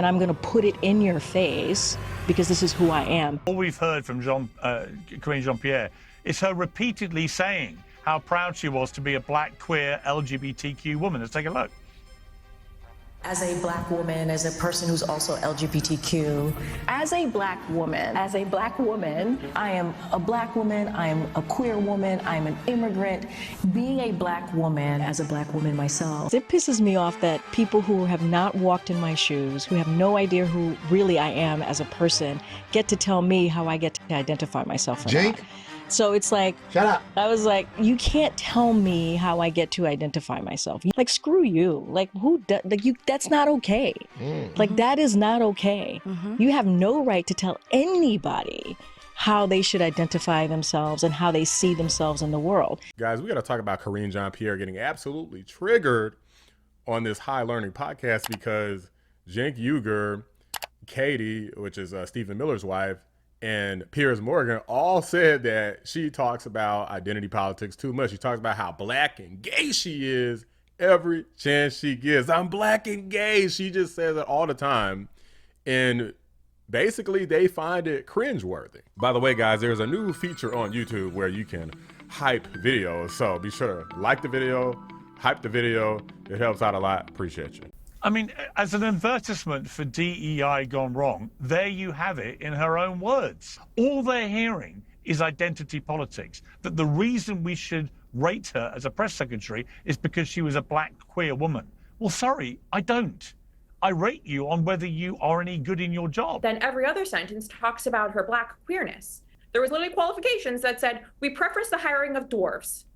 and I'm going to put it in your face because this is who I am. All we've heard from Karine Jean-Pierre is her repeatedly saying how proud she was to be a black, queer, LGBTQ woman. Let's take a look. As a black woman, as a person who's also LGBTQ, As a black woman, I am a black woman, I am a queer woman, I am an immigrant. Being a black woman, as a black woman myself, it pisses me off that people who have not walked in my shoes, who have no idea who really I am as a person, get to tell me how I get to identify myself or Cenk? not. So it's like, Shut up. I was like, you can't tell me how I get to identify myself. Like, screw you. Like, that's not okay. Like, that is not okay. You have no right to tell anybody how they should identify themselves and how they see themselves in the world. Guys, we got to talk about Karine Jean-Pierre getting absolutely triggered on this High Learning podcast because Cenk Uygur, Katie, which is Stephen Miller's wife, and Piers Morgan all said that she talks about identity politics too much. She talks about how black and gay she is every chance she gets. I'm black and gay. She just says it all the time. And basically they find it cringeworthy. By the way, guys, there's a new feature on YouTube where you can hype videos. So be sure to like the video, hype the video. It helps out a lot. Appreciate you. I mean, as an advertisement for DEI gone wrong, there you have it in her own words. All they're hearing is identity politics, that the reason we should rate her as a press secretary is because she was a black queer woman. Well, sorry, I don't. I rate you on whether you are any good in your job. Then every other sentence talks about her black queerness. There was literally qualifications that said, we preference the hiring of dwarves.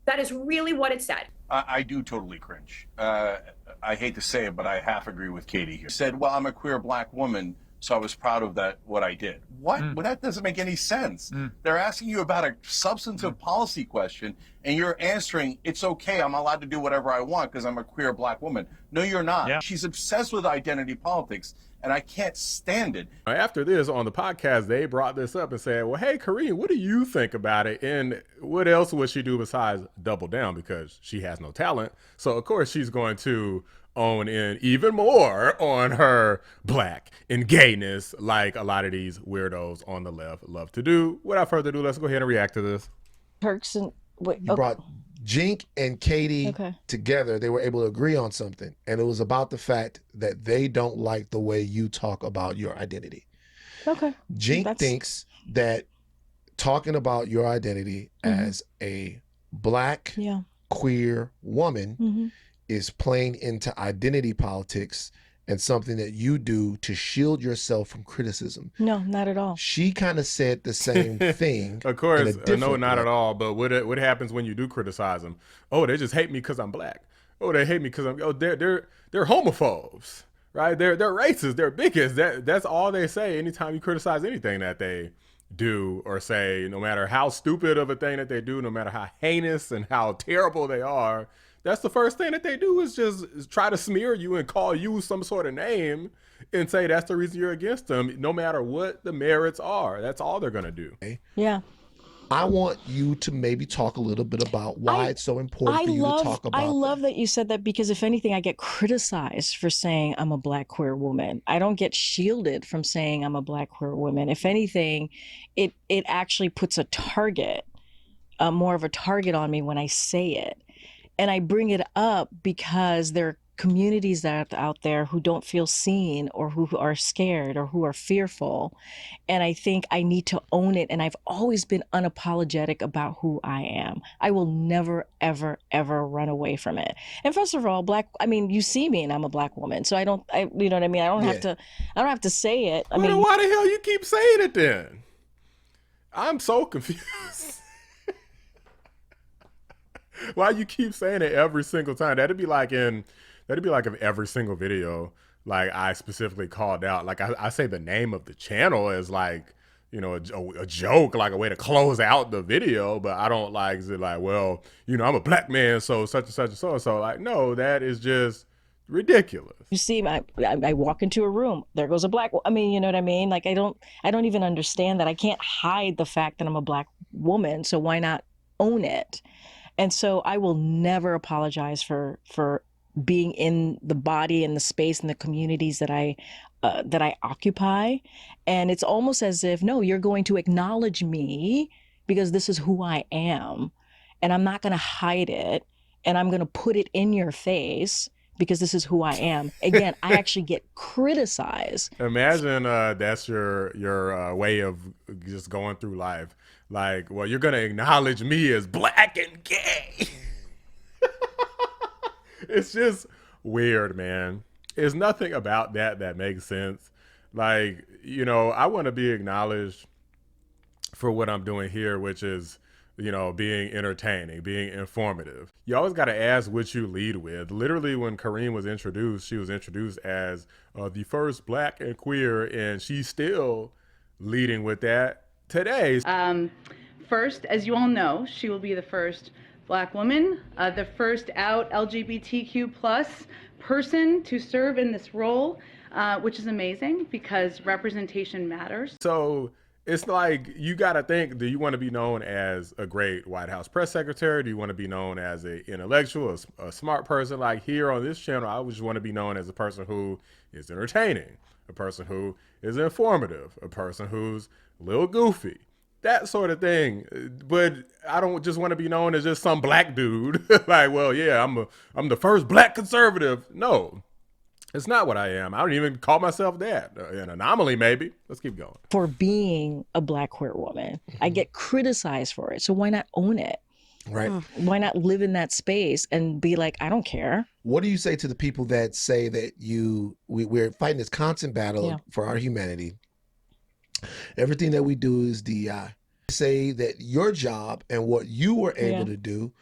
That is really what it said. I do totally cringe. I hate to say it, but I half agree with Katie here. Said, well, I'm a queer black woman, so I was proud of what I did. What? Well, that doesn't make any sense. They're asking you about a substantive policy question, and you're answering, it's okay, I'm allowed to do whatever I want because I'm a queer black woman. No, you're not. Yeah. She's obsessed with identity politics, and I can't stand it. After this, on the podcast, they brought this up and said, well, hey, Karine, what do you think about it? And what else would she do besides double down? Because she has no talent. So, of course, she's going to own in even more on her black and gayness like a lot of these weirdos on the left love to do. Without further ado, let's go ahead and react to this. Turks and... Wait, You brought Cenk and Katie together. They were able to agree on something. And it was about the fact that they don't like the way you talk about your identity. Okay. Cenk thinks that talking about your identity as a black, queer woman is playing into identity politics and something that you do to shield yourself from criticism. No, not at all. She kind of said the same thing. Of course, no, not way. at all. But what happens when you do criticize them? Oh, they just hate me because I'm black. Oh, they hate me because I'm. Oh, they're homophobes, right? They're racist. They're bigots. That's all they say anytime you criticize anything that they do or say. No matter how stupid of a thing that they do, no matter how heinous and how terrible they are. That's the first thing that they do is just try to smear you and call you some sort of name and say that's the reason you're against them, no matter what the merits are. That's all they're going to do. Yeah. I want you to maybe talk a little bit about why it's so important for you to talk about I love that you said that because if anything, I get criticized for saying I'm a black queer woman. I don't get shielded from saying I'm a black queer woman. If anything, it actually puts a target, more of a target on me when I say it. And I bring it up because there are communities that are out there who don't feel seen or who are scared or who are fearful. And I think I need to own it. And I've always been unapologetic about who I am. I will never, ever, ever run away from it. And first of all, you see me and I'm a black woman. So you know what I mean? I don't have to say it. Then why the hell you keep saying it then? I'm so confused. Why you keep saying it every single time? That'd be like if every single video, like I specifically called out, like I say the name of the channel as like, you know, a joke, like a way to close out the video, but I don't like, is it like, well, you know, I'm a black man, so such and such and so and so. Like, no, that is just ridiculous. You see, I walk into a room, there goes a black, you know what I mean? Like, I don't even understand that. I can't hide the fact that I'm a black woman, so why not own it? And so I will never apologize for being in the body and the space and the communities that I occupy. And it's almost as if, no, you're going to acknowledge me because this is who I am, and I'm not going to hide it, and I'm going to put it in your face because this is who I am. Again, I actually get criticized. Imagine that's your way of just going through life. Like, well, you're going to acknowledge me as black and gay. It's just weird, man. There's nothing about that makes sense. Like, you know, I want to be acknowledged for what I'm doing here, which is, you know, being entertaining, being informative. You always got to ask what you lead with. Literally, when Karine was introduced, she was introduced as the first black and queer, and she's still leading with that today. First, as you all know, she will be the first black woman, the first out LGBTQ plus person to serve in this role, which is amazing because representation matters. So it's like, you got to think, do you want to be known as a great White House press secretary? Do you want to be known as an intellectual, a smart person? Like here on this channel, I just want to be known as a person who is entertaining, a person who is informative, a person who's a little goofy, that sort of thing. But I don't just want to be known as just some black dude. Like, well, yeah, I'm the first black conservative. No. It's not what I am. I don't even call myself that. An anomaly, maybe. Let's keep going. For being a black queer woman, I get criticized for it. So why not own it? Right. Why not live in that space and be like, I don't care? What do you say to the people that say that we're fighting this constant battle for our humanity? Everything that we do is DEI. Say that your job and what you were able to do,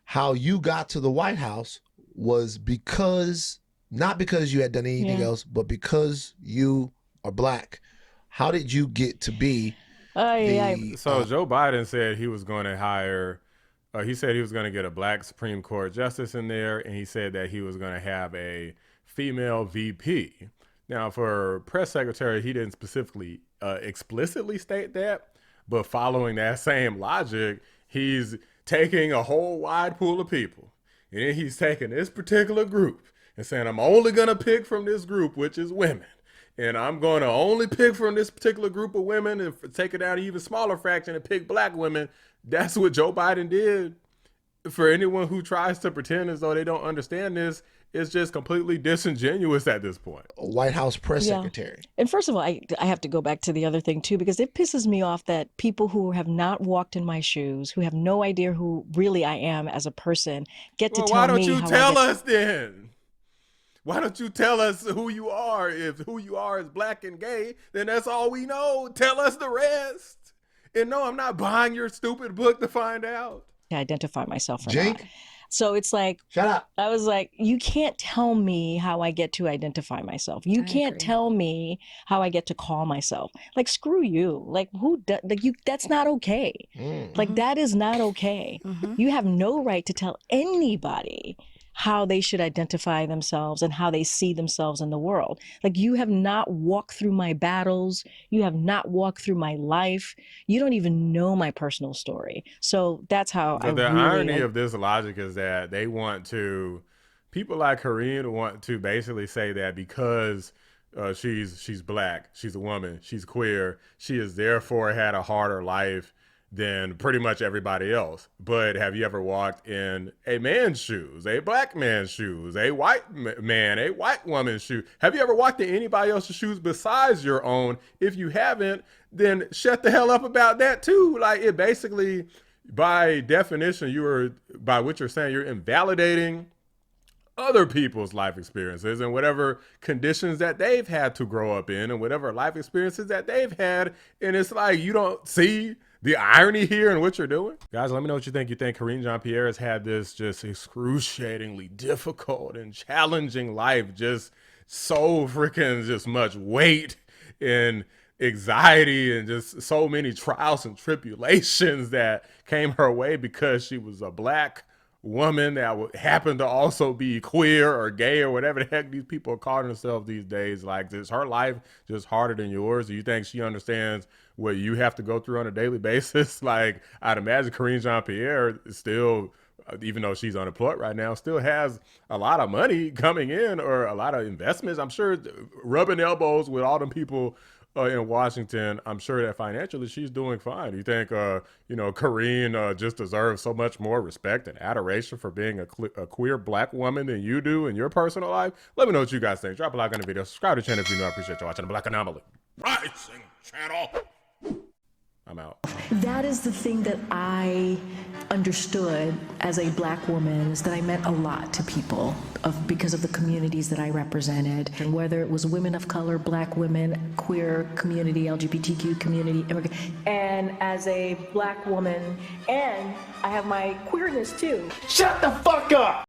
how you got to the White House was because, not because you had done anything else, but because you are black. How did you get to be So Joe Biden said he was going to hire, he said he was going to get a black Supreme Court justice in there, and he said that he was going to have a female VP. Now, for press secretary, he didn't specifically explicitly state that, but following that same logic, he's taking a whole wide pool of people, and then he's taking this particular group and saying, I'm only going to pick from this group, which is women. And I'm going to only pick from this particular group of women and take it down to even smaller fraction and pick black women. That's what Joe Biden did. For anyone who tries to pretend as though they don't understand this, it's just completely disingenuous at this point. A White House press secretary. And first of all, I have to go back to the other thing too, because it pisses me off that people who have not walked in my shoes, who have no idea who really I am as a person, get to tell me. Why don't you tell us then? Why don't you tell us who you are? If who you are is black and gay, then that's all we know. Tell us the rest. And no, I'm not buying your stupid book to find out. To identify myself or Cenk? not. So it's like, shut up. I was like, you can't tell me how I get to identify myself. You can't tell me how I get to call myself. Like, screw you. Like, that's not okay. Like, that is not okay. You have no right to tell anybody how they should identify themselves and how they see themselves in the world. Like, you have not walked through my battles. You have not walked through my life. You don't even know my personal story. So that's how the irony of this logic is that they want to, people like Karine want to basically say that because she's black, she's a woman, she's queer, she has therefore had a harder life than pretty much everybody else. But have you ever walked in a man's shoes, a black man's shoes, a white man, a white woman's shoes? Have you ever walked in anybody else's shoes besides your own? If you haven't, then shut the hell up about that too. Like, it basically, by definition, by what you're saying, you're invalidating other people's life experiences and whatever conditions that they've had to grow up in and whatever life experiences that they've had. And it's like, you don't see the irony here in what you're doing? Guys, let me know what you think. You think Karine Jean-Pierre has had this just excruciatingly difficult and challenging life, just so freaking just much weight and anxiety and just so many trials and tribulations that came her way because she was a black woman that happened to also be queer or gay or whatever the heck these people are calling themselves these days. Like, is her life just harder than yours? Do you think she understands what you have to go through on a daily basis? Like, I'd imagine Karine Jean-Pierre is still even though she's unemployed right now, still has a lot of money coming in or a lot of investments. I'm sure rubbing elbows with all them people in Washington, I'm sure that financially she's doing fine. You think, Karine just deserves so much more respect and adoration for being a queer black woman than you do in your personal life? Let me know what you guys think. Drop a like on the video. Subscribe to the channel if you know. I appreciate you watching the Black Anomaly Rising channel. I'm out. That is the thing that I understood as a black woman, is that I meant a lot to people because of the communities that I represented. And whether it was women of color, black women, queer community, LGBTQ community, and as a black woman, and I have my queerness too. Shut the fuck up!